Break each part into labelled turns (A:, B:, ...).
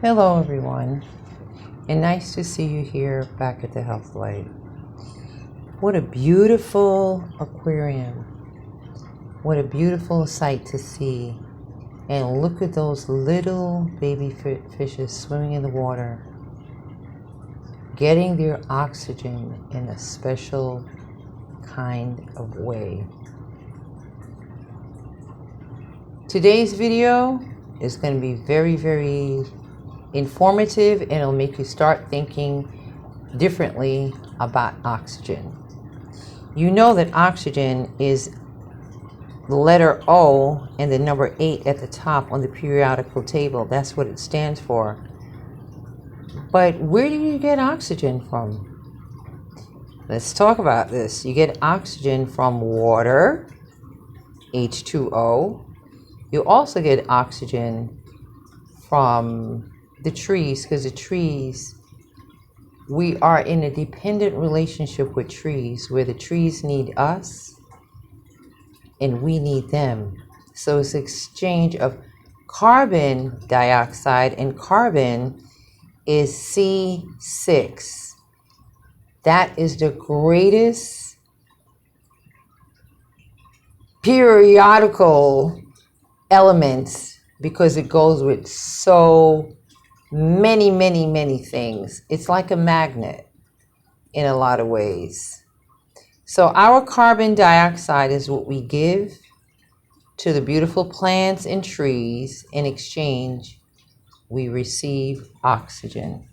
A: Hello everyone, and nice to see you here back at the Health Light. What a beautiful aquarium. What a beautiful sight to see. And look at those little baby fishes swimming in the water, getting their oxygen in a special kind of way. Today's video is going to be very informative, and it'll make you start thinking differently about oxygen. You know that oxygen is the letter O and the number 8 at the top on the periodical table. That's what it stands for. But where do you get oxygen from? Let's talk about this. You get oxygen from water, H2O. You also get oxygen from the trees, because the trees, we are in a dependent relationship with trees, where the trees need us and we need them. So it's an exchange of carbon dioxide, and carbon is C6. That is the greatest periodical elements, because it goes with so many things. It's like a magnet in a lot of ways. So our carbon dioxide is what we give to the beautiful plants and trees. In exchange, we receive oxygen.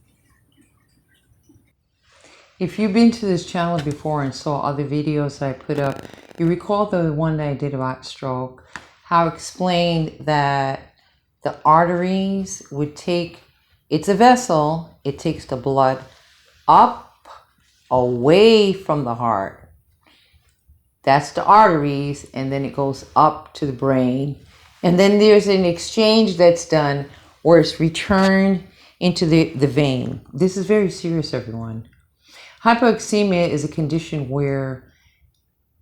A: If you've been to this channel before and saw other videos that I put up, you recall the one that I did about stroke, how I explained that the arteries would take, it's a vessel, it takes the blood up, away from the heart. That's the arteries, and then it goes up to the brain. And then there's an exchange that's done where it's returned into the vein. This is very serious, everyone. Hypoxemia is a condition where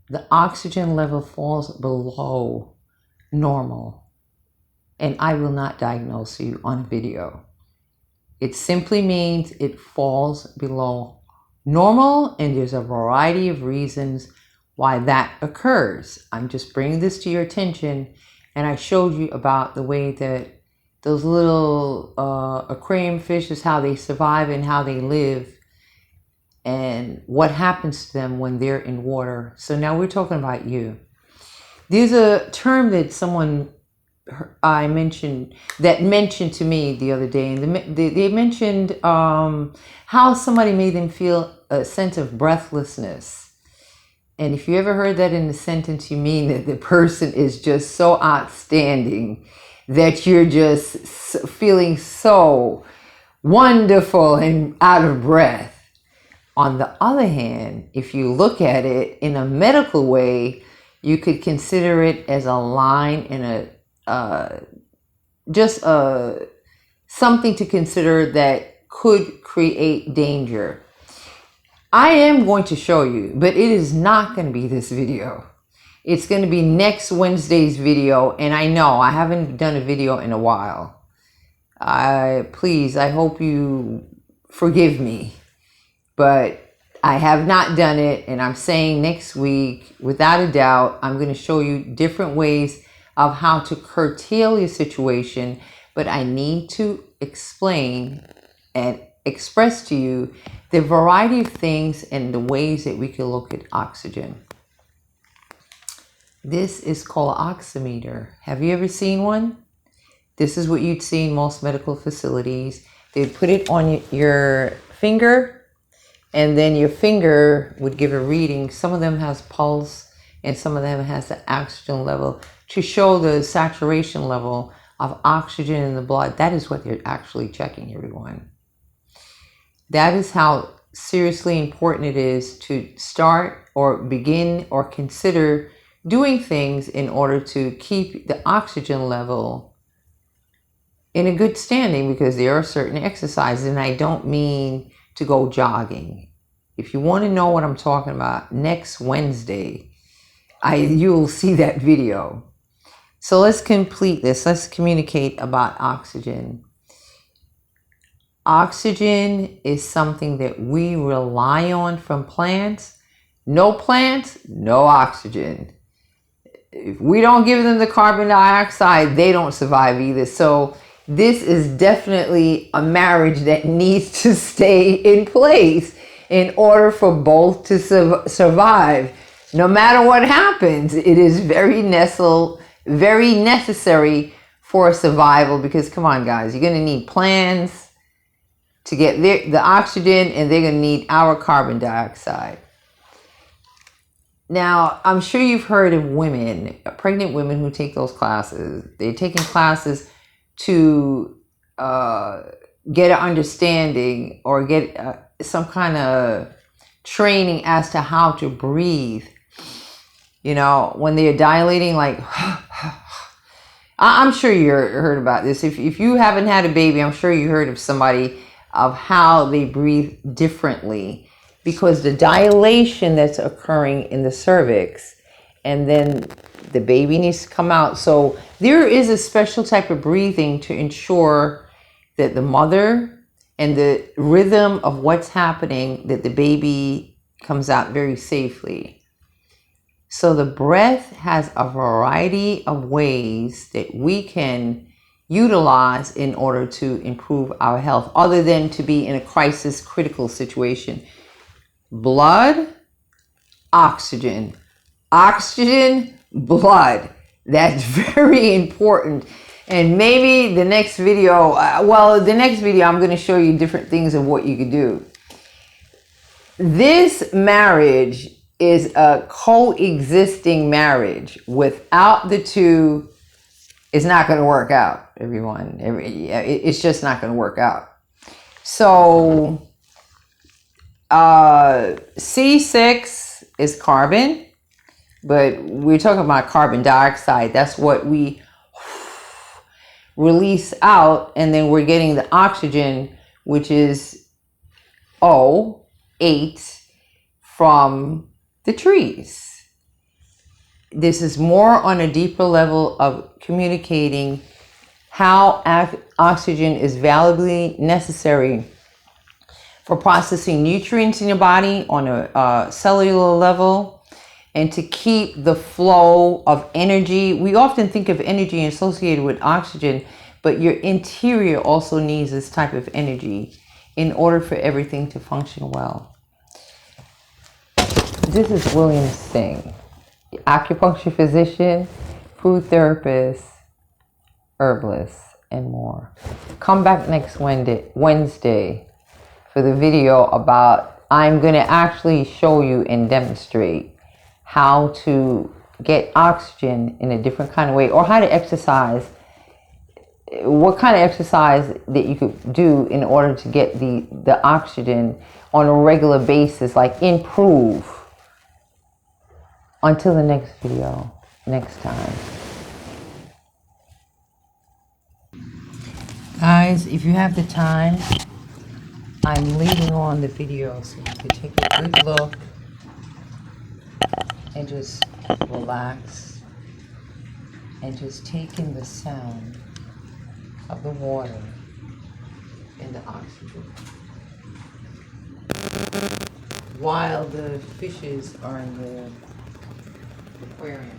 A: the oxygen level falls below normal, and I will not diagnose you on video. It simply means it falls below normal, and there's a variety of reasons why that occurs. I'm just bringing this to your attention, and I showed you about the way that those little aquarium fishes, how they survive and how they live, and what happens to them when they're in water. So now we're talking about you. There's a term that someone mentioned to me the other day, and they mentioned how somebody made them feel a sense of breathlessness. And if you ever heard that in a sentence, you mean that the person is just so outstanding that you're just feeling so wonderful and out of breath. On the other hand, if you look at it in a medical way, you could consider it as a line in something to consider that could create danger. I am going to show you, but it is not going to be this video. It's going to be next Wednesday's video, and I know I haven't done a video in a while. Please, I hope you forgive me, but I have not done it, and I'm saying next week, without a doubt, I'm going to show you different ways of how to curtail your situation, but I need to explain and express to you the variety of things and the ways that we can look at oxygen. This is called an oximeter. Have you ever seen one? This is what you'd see in most medical facilities. They'd put it on your finger, and then your finger would give a reading. Some of them has pulse, and some of them has the oxygen level to show the saturation level of oxygen in the blood. That is what they're actually checking, everyone. That is how seriously important it is to start or begin or consider doing things in order to keep the oxygen level in a good standing, because there are certain exercises, and I don't mean to go jogging. If you want to know what I'm talking about, next Wednesday, you'll see that video. So let's complete this. Let's communicate about oxygen. Oxygen is something that we rely on from plants. No plants, no oxygen. If we don't give them the carbon dioxide, they don't survive either. So this is definitely a marriage that needs to stay in place in order for both to survive. No matter what happens, it is very necessary for survival, because come on guys, you're going to need plants to get the oxygen, and they're going to need our carbon dioxide. Now, I'm sure you've heard of women, pregnant women who take those classes. They're taking classes to get an understanding or get some kind of training as to how to breathe. You know, when they're dilating, like, I'm sure you heard about this. If you haven't had a baby, I'm sure you heard of somebody of how they breathe differently, because the dilation that's occurring in the cervix, and then the baby needs to come out. So there is a special type of breathing to ensure that the mother and the rhythm of what's happening, that the baby comes out very safely. So the breath has a variety of ways that we can utilize in order to improve our health, other than to be in a crisis critical situation. Blood, oxygen, oxygen, blood. That's very important. And maybe the next video, I'm going to show you different things of what you could do. This marriage is a coexisting marriage. Without the two, it's not going to work out, everyone. It's just not going to work out. So C6 is carbon, but we're talking about carbon dioxide. That's what we release out, and then we're getting the oxygen, which is O8 from the trees. This is more on a deeper level of communicating how oxygen is valuably necessary for processing nutrients in your body on a cellular level, and to keep the flow of energy. We often think of energy associated with oxygen, but your interior also needs this type of energy in order for everything to function well. This is Williams-Singh, acupuncture physician, food therapist, herbalist, and more. Come back next Wednesday for the video about, I'm going to actually show you and demonstrate how to get oxygen in a different kind of way, or how to exercise, what kind of exercise that you could do in order to get the oxygen on a regular basis, like improve. Until the next video, next time. Guys, if you have the time, I'm leaving on the video so you can take a good look and just relax and just take in the sound of the water and the oxygen while the fishes are in the aquarium.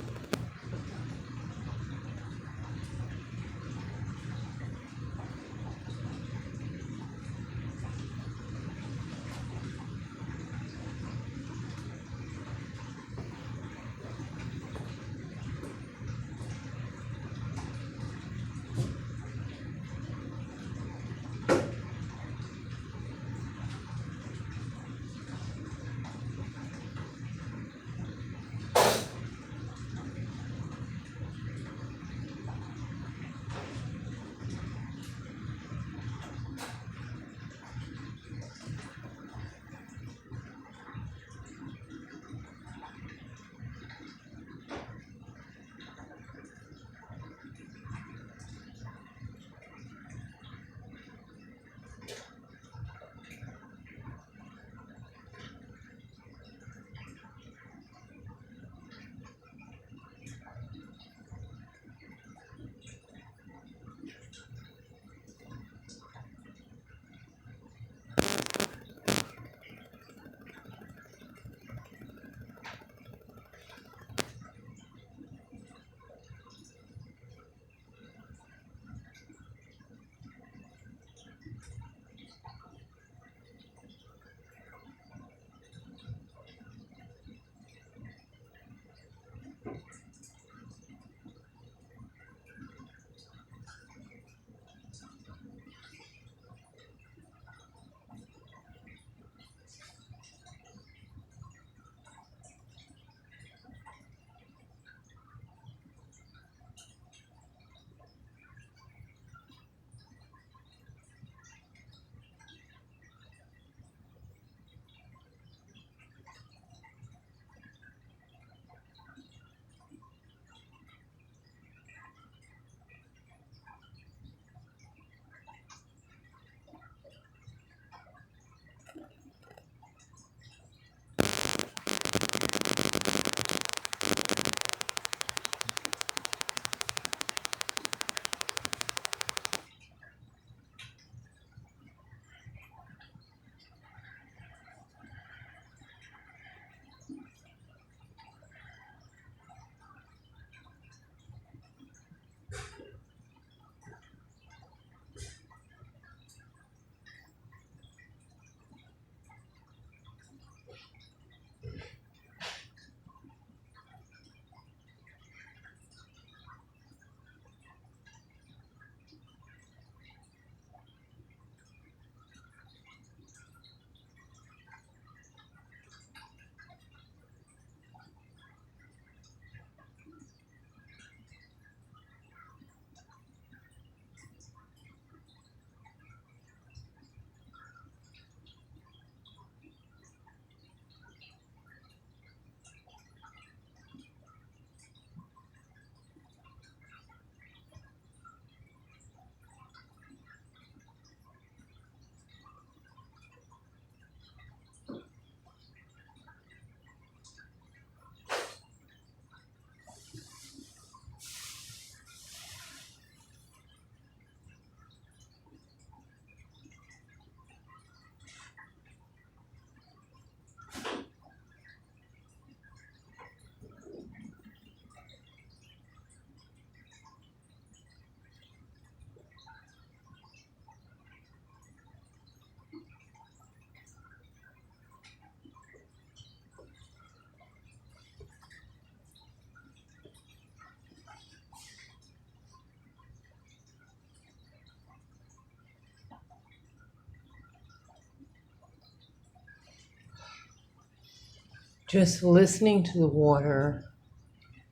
A: Just listening to the water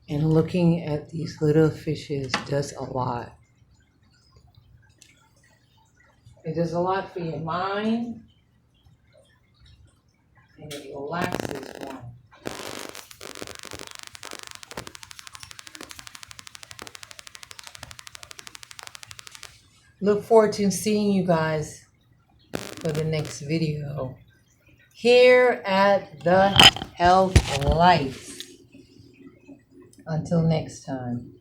A: and looking at these little fishes does a lot. It does a lot for your mind, and it relaxes one. Look forward to seeing you guys for the next video here at the Health Life. Until next time.